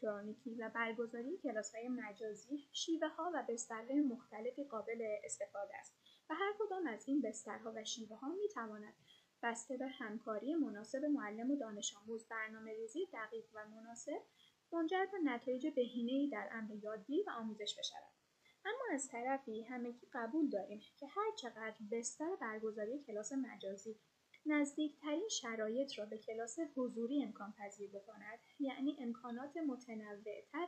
الکترونیکی و برگزاری کلاس‌های مجازی شیوه‌ها و بسترهای مختلفی قابل استفاده است و هر کدام از این بسترها و شیوه‌ها می‌تواند بسته به همکاری مناسب معلم و دانش آموز، برنامه‌ریزی دقیق و مناسب منجر به نتایج بهینه‌ای در امر یادگیری و آموزش بشود. اما از طرفی همگی قبول داریم که هر چقدر بستر برگزاری کلاس مجازی نزدیکترین شرایط را به کلاس حضوری امکان پذیر بکند، یعنی امکانات متنوع‌تر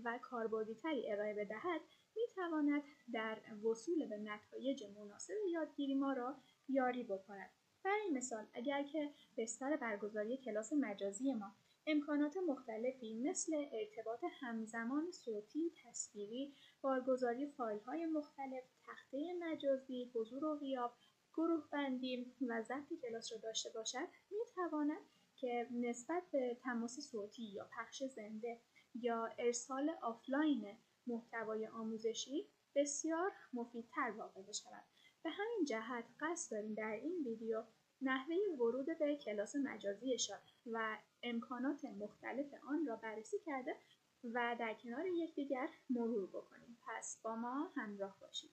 و کاربردی‌تری ارائه بدهد، می‌تواند در وصول به نتایج مناسب یادگیری ما را یاری بکند. برای مثال اگر که بستر برگزاری کلاس مجازی ما امکانات مختلفی مثل ارتباط همزمان صوتی، تصویری، بارگذاری فایل‌های مختلف، تخته مجازی، حضور و غیاب، گروه بندی و ضبط کلاس را داشته باشد، می‌تواند که نسبت به تماس صوتی یا پخش زنده یا ارسال آفلاین محتوای آموزشی بسیار مفیدتر واقع بشود. به همین جهت قصد داریم در این ویدیو نحوه ورود به کلاس مجازیشان و امکانات مختلف آن را بررسی کرده و در کنار یکدیگر مرور بکنیم. پس با ما همراه باشید.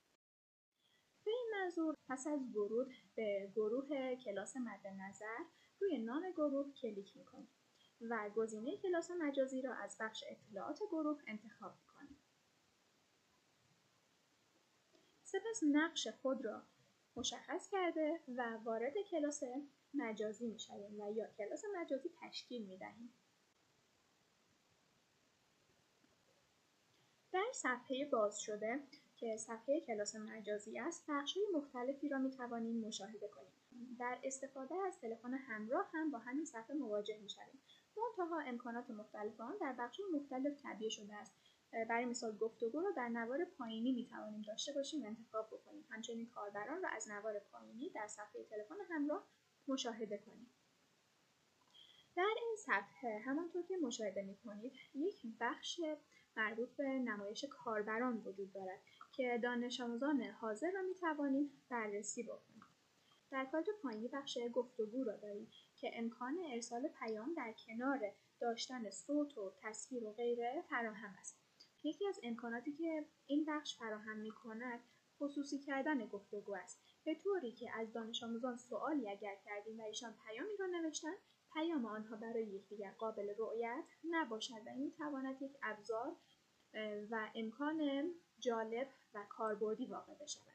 به این منظور پس از ورود به گروه کلاس مد نظر روی نام گروه کلیک می‌کنیم و گزینه کلاس مجازی را از بخش اطلاعات گروه انتخاب می‌کنیم. سپس نقش خود را مشخص کرده و وارد کلاس مجازی می‌شویم و یا کلاس مجازی تشکیل می‌دهیم. در صفحه باز شده که صفحه کلاس مجازی است، بخش‌های مختلفی را می‌توانیم مشاهده کنیم. در استفاده از تلفن همراه هم با همین صفحه مواجه می‌شویم. منتها امکانات مختلف آن در بخش‌های مختلف تعبیه شده است. برای مثال گفتگو را در نوار پایینی می‌توانیم داشته باشیم و انتخاب بکنیم. همچنین کاربران را از نوار پایینی در صفحه تلفن همراه مشاهده کنیم. در این صفحه همانطور که مشاهده می‌کنید یک بخش مربوط به نمایش کاربران وجود دارد که دانش آموزان حاضر را می‌توانیم بررسی بکنیم. در کادر پایینی بخش گفتگو را داریم که امکان ارسال پیام در کنار داشتن صوت و تصویر و غیره فراهم است. یکی از امکاناتی که این بخش فراهم می‌کند خصوصی کردن گفتگو است، به طوری که از دانش آموزان سوالی اگر کردیم و ایشان پیامی را نوشتن، پیام آنها برای یکدیگر قابل رؤیت نباشد و این می‌تواند یک ابزار و امکان جالب و کاربردی واقع بشود.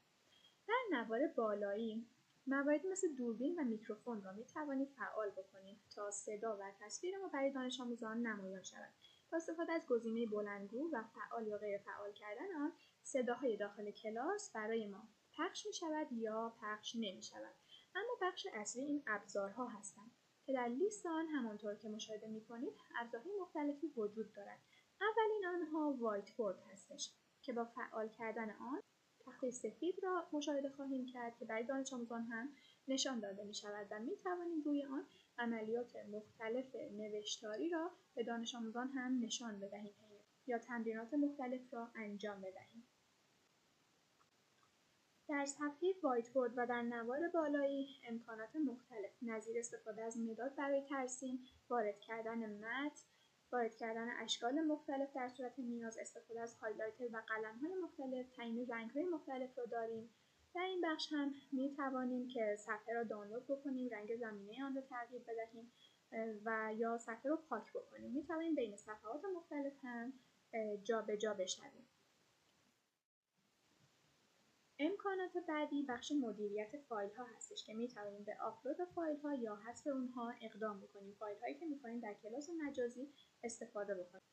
در نوار بالایی مواردی مثل دوربین و میکروفون را می‌توانید فعال بکنید تا صدا و تصویر ما برای دانش آموزان نمایان شود. با استفاده از گزینه بلندگو و فعال یا غیر فعال کردن آن، صداهای داخل کلاس برای ما پخش می‌شود یا پخش نمی‌شود. اما بخش اصلی این ابزارها هستند که در لیست آن همانطور که مشاهده می‌کنید ابزارهای مختلفی وجود دارد. اولین آنها وایت بورد هستش که با فعال کردن آن تخته سفید را مشاهده خواهیم کرد که برای دانش آموزان هم نشان داده می شود و می توانیم روی آن عملیات مختلف نوشتاری را به دانش آموزان هم نشان بدهیم یا تمرینات مختلف را انجام بدهیم. در صفحه وایت بورد و در نوار بالایی امکانات مختلف نظیر استفاده از مداد برای ترسیم، وارد کردن متن، وارد کردن اشکال مختلف در صورت نیاز، استفاده از هایلایتر و قلم‌های مختلف، تعیین رنگ‌های مختلف را داریم. در این بخش هم می‌توانیم که صفحه را دانلود بکنیم، رنگ زمینه آن را تغییر بدهیم و یا صفحه را پاک بکنیم. می‌توانیم بین صفحات مختلف هم جابجا بشویم. امکانات بعدی بخش مدیریت فایل ها هستش که می‌توانیم به آپلود فایل ها یا حذف اونها اقدام بکنیم. فایل هایی که می‌خوایم در کلاس مجازی استفاده بکنیم.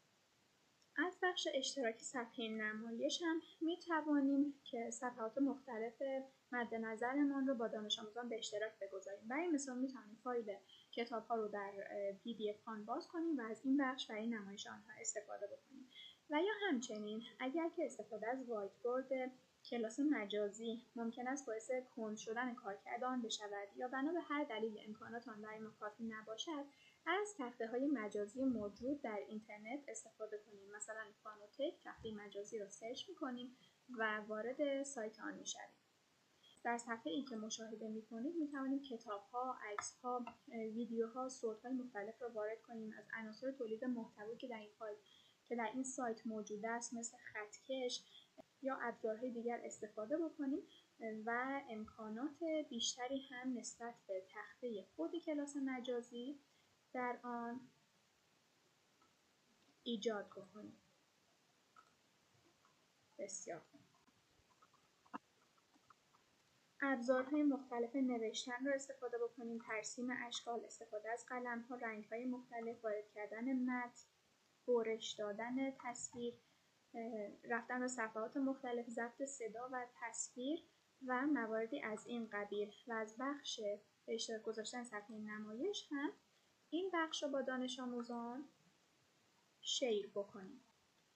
از بخش اشتراک صفحه نمایش هم می‌توانیم که صفحات مختلف مد نظرمان رو با دانش آموزان به اشتراک بگذاریم. برای مثال می‌توانیم فایل کتاب ها رو در PDF فان باز کنیم و از این بخش برای نمایش آنها استفاده بکنیم. و یا همچنین اگر که استفاده از وایت بورد کلاس مجازی ممکن است باعث کند شدن کارکرد آن بشود یا بنا به هر دلیل امکانات آن برای ما کافی نباشد، از تخته‌های مجازی موجود در اینترنت استفاده کنیم. مثلا فانوتک تخته مجازی را سرچ می‌کنیم و وارد سایت آن می‌شویم. در صفحه‌ای که مشاهده می‌کنید می‌توانیم کتاب‌ها، عکس‌ها، ویدیوها، صوت‌های مختلف را وارد کنیم. از عناصر تولید محتوایی که در این فایل که در این سایت موجود است مثل خطکش یا ابزارهای دیگر استفاده بکنیم و امکانات بیشتری هم نسبت به تخته خود کلاس مجازی در آن ایجاد بکنیم. بسیار ابزارهای مختلف نوشتن رو استفاده بکنیم، ترسیم اشکال، استفاده از قلم‌ها، رنگ‌های مختلف، وارد کردن متن، برش دادن تصویر، رفتن به صفحات مختلف، ضبط صدا و تصویر و مواردی از این قبیل و از بخش به اشتراک گذاشتن صفحه نمایش هم این بخش رو با دانش آموزان شیر بکنیم.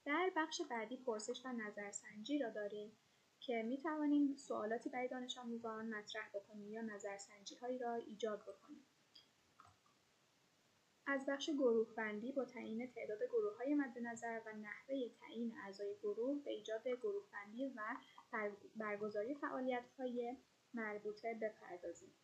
در بخش بعدی پرسش و نظرسنجی را داریم که می توانیم سوالاتی برای دانش آموزان مطرح بکنیم یا نظرسنجی هایی را ایجاد بکنیم. از بخش گروه بندی با تعیین تعداد گروه های مد نظر و نحوه تعیین اعضای گروه به ایجاد گروه بندی و برگزاری فعالیت های مربوطه بپردازیم.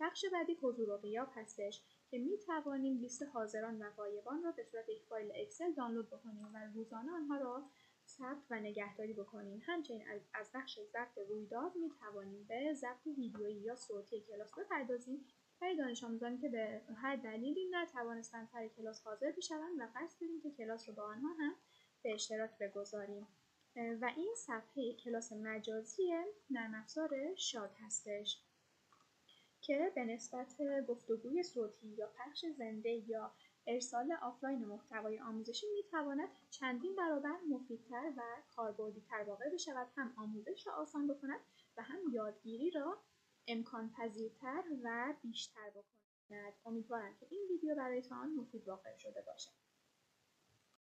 بخش بعدی حضور و غیاب هستش که می توانیم لیست حاضران و غایبان را به صورت یک فایل اکسل دانلود بکنیم و روزانه آنها را ثبت و نگهداری بکنیم. همچنین از بخش ضبط رویداد می توانیم به ضبط ویدیویی یا صوتی کلاس بپردازیم برای دانش آموزانی که به هر دلیلی نتوانستند سر کلاس حاضر بشوند و قصد داریم که کلاس رو با آنها هم به اشتراک بگذاریم. و این صفحه کلاس مجازی نرم افزار شاد هستش که به نسبت گفتگوی صوتی یا پخش زنده یا ارسال آفلاین محتوای آموزشی میتواند چندین برابر مفیدتر و کاربردی‌تر واقع بشود، هم آموزش را آسان بکند و هم یادگیری را امکان پذیرتر و بیشتر بکند. امیدوارم که این ویدیو برایتان مفید واقع شده باشد.